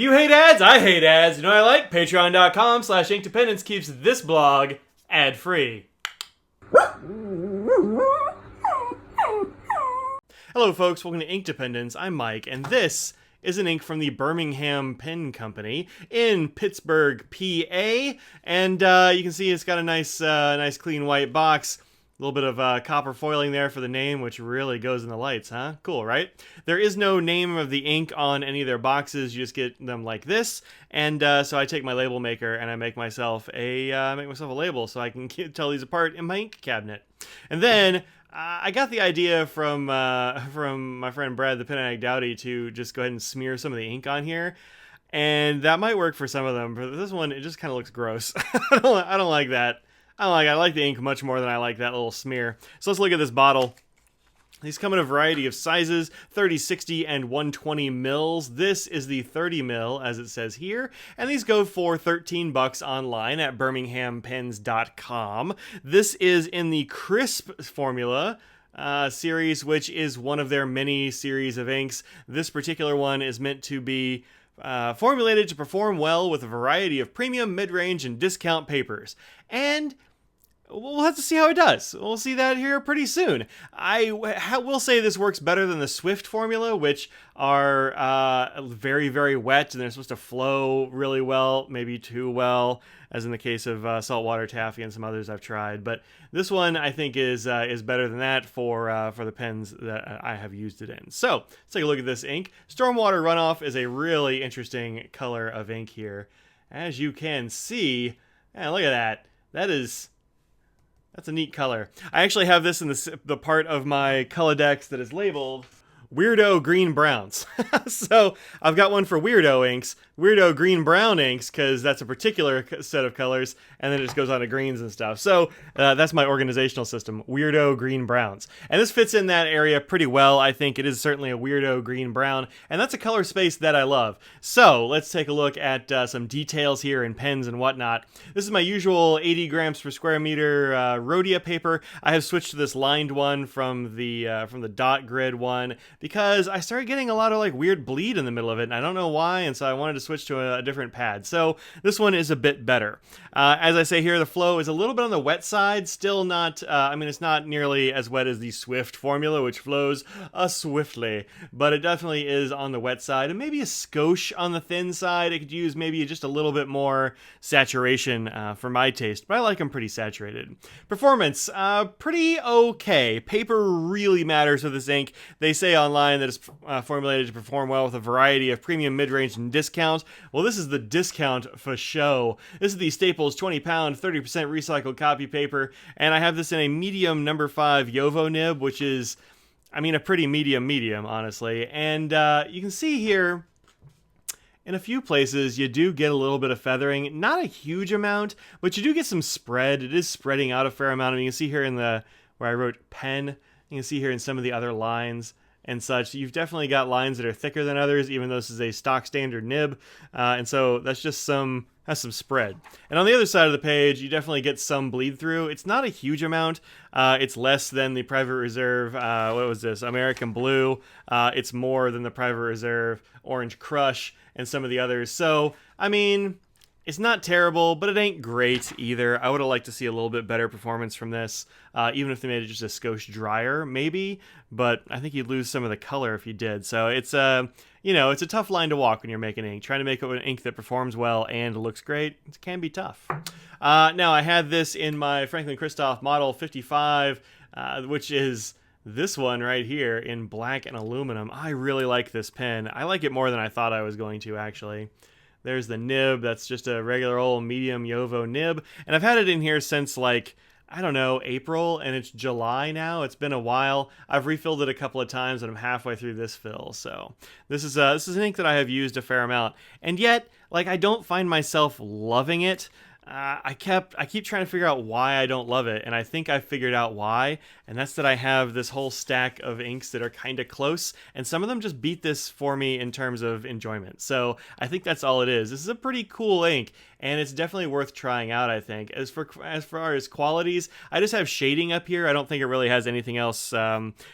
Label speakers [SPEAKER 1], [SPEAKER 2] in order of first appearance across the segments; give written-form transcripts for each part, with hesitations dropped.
[SPEAKER 1] You hate ads? I hate ads. You know what I like? Patreon.com/Inkdependence keeps this blog ad-free. Hello folks, welcome to Inkdependence. I'm Mike, and this is an ink from the Birmingham Pen Company in Pittsburgh, PA. And you can see it's got a nice clean white box. A little bit of copper foiling there for the name, which really goes in the lights, huh? Cool, right? There is no name of the ink on any of their boxes. You just get them like this. And so I take my label maker and I make myself a label so I can tell these apart in my ink cabinet. And then I got the idea from my friend Brad, the Pen Addict Dowdy, to just go ahead and smear some of the ink on here. And that might work for some of them, but this one, it just kind of looks gross. I don't like that. I like the ink much more than I like that little smear. So let's look at this bottle. These come in a variety of sizes, 30, 60, and 120 mils. This is the 30 mil, as it says here, and these go for $13 online at birminghampens.com. This is in the Crisp formula series, which is one of their many series of inks. This particular one is meant to be formulated to perform well with a variety of premium, mid-range, and discount papers. And we'll have to see how it does. We'll see that here pretty soon. I will say this works better than the Swift formula, which are very, very wet, and they're supposed to flow really well, maybe too well, as in the case of saltwater taffy and some others I've tried. But this one, I think, is better than that for the pens that I have used it in. So let's take a look at this ink. Stormwater Runoff is a really interesting color of ink here. As you can see, look at that. That's a neat color. I actually have this in the part of my Colodex that is labeled Weirdo Green Browns. So I've got one for Weirdo inks, Weirdo Green Brown inks, because that's a particular set of colors, and then it just goes on to greens and stuff. So that's my organizational system, Weirdo Green Browns. And this fits in that area pretty well. I think it is certainly a Weirdo Green Brown, and that's a color space that I love. So let's take a look at some details here in pens and whatnot. This is my usual 80 grams per square meter Rhodia paper. I have switched to this lined one from the dot grid one, because I started getting a lot of like weird bleed in the middle of it, and I don't know why, and so I wanted to switch to a different pad. So this one is a bit better. As I say here, the flow is a little bit on the wet side, still not, it's not nearly as wet as the Swift formula, which flows swiftly, but it definitely is on the wet side, and maybe a skosh on the thin side. It could use maybe just a little bit more saturation for my taste, but I like them pretty saturated. Performance, pretty okay. Paper really matters with this ink. They say online that it's formulated to perform well with a variety of premium, mid-range, and discount. Well, this is the discount for show. This is the Staples 20-pound, 30% recycled copy paper, and I have this in a medium number 5 Yovo nib, which is, a pretty medium, honestly. And you can see here, in a few places, you do get a little bit of feathering. Not a huge amount, but you do get some spread. It is spreading out a fair amount. You can see here where I wrote pen, you can see here in some of the other lines and such, you've definitely got lines that are thicker than others, even though this is a stock standard nib, and so that's just has some spread. And on the other side of the page, you definitely get some bleed through. It's not a huge amount. It's less than the Private Reserve, what was this, American Blue. It's more than the Private Reserve Orange Crush and some of the others. So, it's not terrible, but it ain't great either. I would have liked to see a little bit better performance from this, even if they made it just a skosh drier, maybe. But I think you'd lose some of the color if you did. So it's it's a tough line to walk when you're making ink. Trying to make an ink that performs well and looks great, it can be tough. Now, I had this in my Franklin Christoph Model 55, which is this one right here in black and aluminum. I really like this pen. I like it more than I thought I was going to, actually. There's the nib. That's just a regular old medium Yovo nib. And I've had it in here since, April, and it's July now. It's been a while. I've refilled it a couple of times, and I'm halfway through this fill. So this is an ink that I have used a fair amount. And yet, I don't find myself loving it. I keep trying to figure out why I don't love it, and I think I figured out why, and that's that I have this whole stack of inks that are kind of close, and some of them just beat this for me in terms of enjoyment. So I think that's all it is. This is a pretty cool ink, and it's definitely worth trying out, I think. As far as qualities, I just have shading up here. I don't think it really has anything else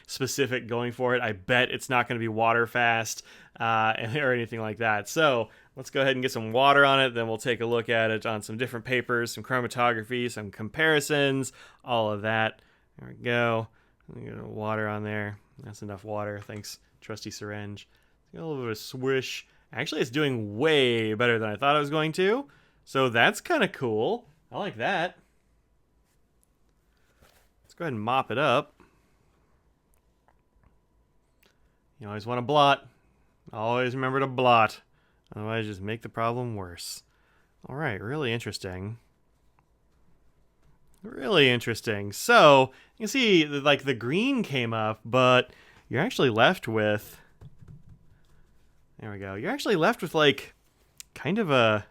[SPEAKER 1] specific going for it. I bet it's not going to be water fast. or anything like that. So let's go ahead and get some water on it. Then we'll take a look at it on some different papers, some chromatography, some comparisons, all of that. There we go. Get a little water on there. That's enough water. Thanks, trusty syringe. Got a little bit of a swish. Actually, it's doing way better than I thought it was going to. So that's kind of cool. I like that. Let's go ahead and mop it up. You always want to blot. Always remember to blot. Otherwise, just make the problem worse. All right, really interesting. Really interesting. So, you can see, like, the green came up, but you're actually left with... There we go. You're actually left with, like, kind of a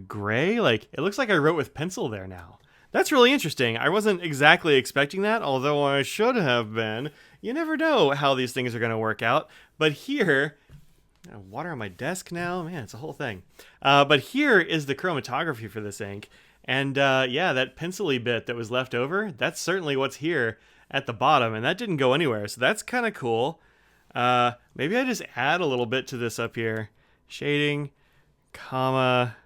[SPEAKER 1] gray. Like, it looks like I wrote with pencil there now. That's really interesting. I wasn't exactly expecting that, although I should have been. You never know how these things are going to work out. But here... Water on my desk now? Man, it's a whole thing. But here is the chromatography for this ink. And yeah, that pencil-y bit that was left over, that's certainly what's here at the bottom. And that didn't go anywhere, so that's kind of cool. Maybe I just add a little bit to this up here. Shading, comma,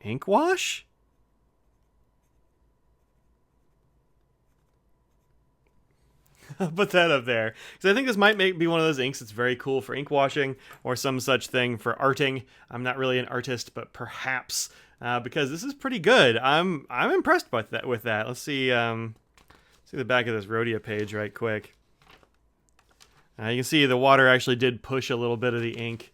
[SPEAKER 1] ink wash? I'll put that up there. Because I think this might be one of those inks that's very cool for ink washing or some such thing for arting. I'm not really an artist, but perhaps. Because this is pretty good. I'm impressed with that. Let's see, see the back of this Rhodia page right quick. You can see the water actually did push a little bit of the ink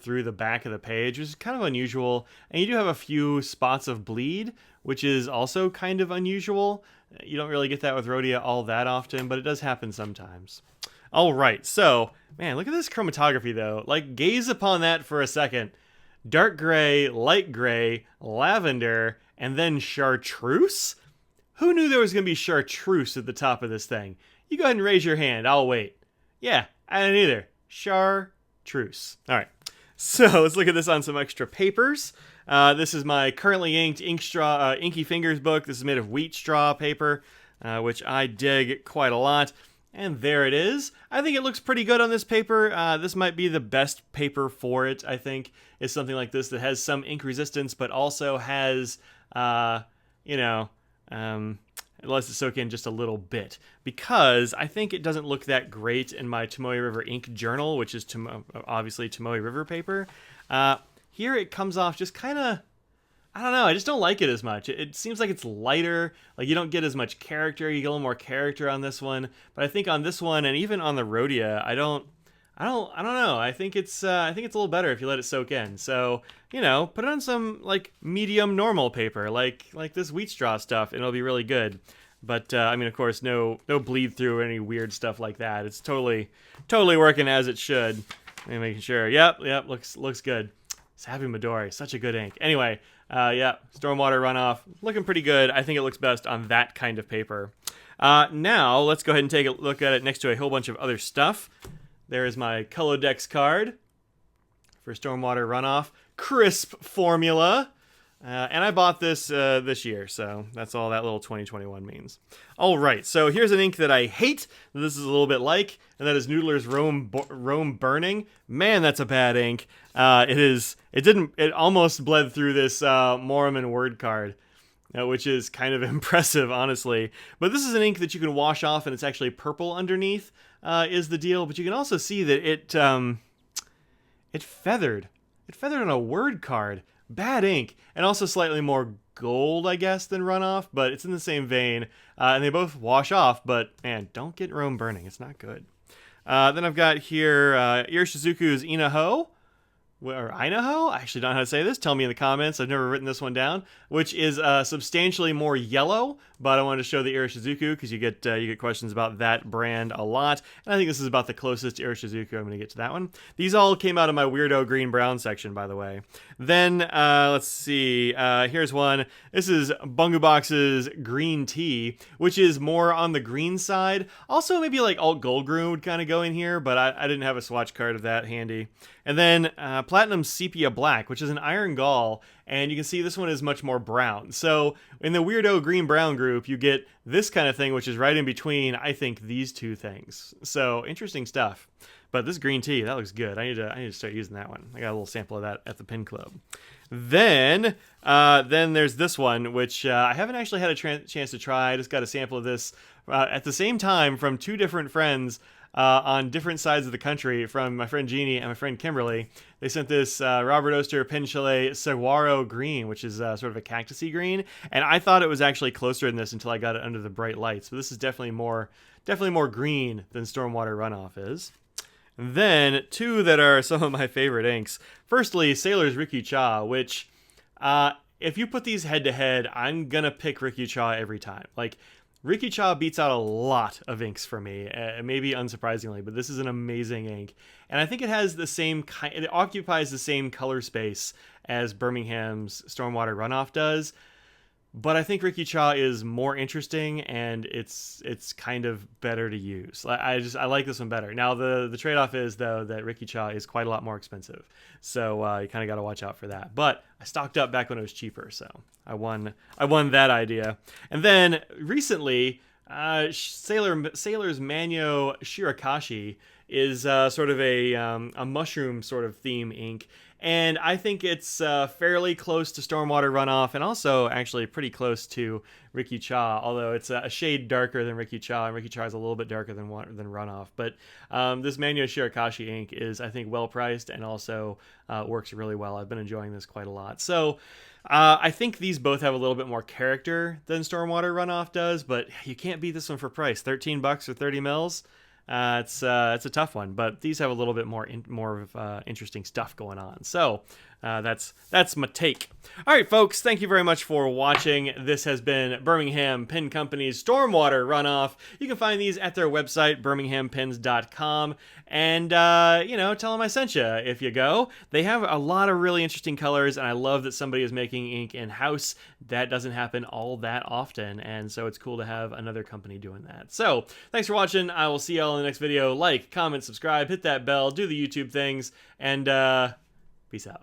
[SPEAKER 1] through the back of the page, which is kind of unusual. And you do have a few spots of bleed, which is also kind of unusual. You don't really get that with Rhodia all that often, but it does happen sometimes. All right, so, man, look at this chromatography, though. Like, gaze upon that for a second. Dark gray, light gray, lavender, and then chartreuse? Who knew there was going to be chartreuse at the top of this thing? You go ahead and raise your hand. I'll wait. Yeah, I didn't either. Chartreuse. All right, so let's look at this on some extra papers. This is my currently inked Inky Fingers book. This is made of wheat straw paper, which I dig quite a lot. And there it is. I think it looks pretty good on this paper. This might be the best paper for it, I think, is something like this that has some ink resistance, but also has, you know, it lets it soak in just a little bit. Because I think it doesn't look that great in my Tomoe River ink journal, which is obviously Tomoe River paper. Here it comes off just kind of, I don't know, I just don't like it as much. It seems like it's lighter, like you don't get as much character, you get a little more character on this one. But I think on this one, and even on the Rhodia, I don't know. I think it's a little better if you let it soak in. So, you know, put it on some, like, medium normal paper, like this wheat straw stuff, and it'll be really good. But, I mean, of course, no bleed through or any weird stuff like that. It's totally working as it should. And making sure. Yep, looks good. Sabi Midori, such a good ink. Anyway, yeah, stormwater runoff, looking pretty good. I think it looks best on that kind of paper. Now, let's go ahead and take a look at it next to a whole bunch of other stuff. There is my Colodex card for stormwater runoff. Crisp formula. And I bought this this year, so that's all that little 2021 means. All right, so here's an ink that I hate, that this is a little bit like, and that is Noodler's Rome Burning. Man, that's a bad ink. It almost bled through this Morriman word card, which is kind of impressive, honestly. But this is an ink that you can wash off, and it's actually purple underneath, is the deal. But you can also see that it feathered. It feathered on a word card. Bad ink, and also slightly more gold, I guess, than runoff, but it's in the same vein, and they both wash off, but, man, don't get Rome Burning. It's not good. Then I've got here Iroshizuku's Inaho, or Inaho? I actually don't know how to say this. Tell me in the comments. I've never written this one down, which is substantially more yellow, but I wanted to show the Iroshizuku because you get questions about that brand a lot, and I think this is about the closest Iroshizuku I'm going to get to that one. These all came out of my weirdo green-brown section, by the way. Then, let's see, here's one. This is Bungu Box's Green Tea, which is more on the green side. Also, maybe like Alt Goldgruen would kind of go in here, but I didn't have a swatch card of that handy. And then, Platinum Sepia Black, which is an iron gall, and you can see this one is much more brown. So in the weirdo green-brown group, you get this kind of thing, which is right in between, I think, these two things. So interesting stuff. But this green tea, that looks good. I need to start using that one. I got a little sample of that at the Pen Club. Then there's this one, which I haven't actually had a chance to try. I just got a sample of this at the same time from two different friends on different sides of the country, from my friend Jeannie and my friend Kimberly. They sent this Robert Oster Pen Chalet Saguaro Green, which is sort of a cactusy green. And I thought it was actually closer than this until I got it under the bright lights. But this is definitely more green than Stormwater Runoff is. Then two that are some of my favorite inks. Firstly, Sailor's Rikyucha, which if you put these head to head, I'm gonna pick Rikyucha every time. Like, Rikyucha beats out a lot of inks for me, maybe unsurprisingly, but this is an amazing ink. And I think it has the same it occupies the same color space as Birmingham's Stormwater Runoff does. But I think Rikyucha is more interesting, and it's kind of better to use. I like this one better. Now the trade-off is, though, that Rikyucha is quite a lot more expensive, so you kind of got to watch out for that. But I stocked up back when it was cheaper, so I won that idea. And then recently, Sailor's Manyo Shirakashi is sort of a mushroom sort of theme ink. And I think it's fairly close to Stormwater Runoff, and also actually pretty close to Rikyucha, although it's a shade darker than Rikyucha, and Rikyucha is a little bit darker than Runoff. But this Manyo Shirakashi ink is, I think, well priced, and also works really well. I've been enjoying this quite a lot. So I think these both have a little bit more character than Stormwater Runoff does, but you can't beat this one for price. $13 or 30 mils. It's a tough one, but these have a little bit more interesting stuff going on. So that's my take. All right, folks, thank you very much for watching. This has been Birmingham Pen Company's Stormwater Runoff. You can find these at their website, birminghampens.com, and tell them I sent you if you go. They have a lot of really interesting colors, and I love that somebody is making ink in-house. That doesn't happen all that often, and so it's cool to have another company doing that. So thanks for watching. I will see y'all in the next video. Like, comment, subscribe, hit that bell, do the YouTube things, and peace out.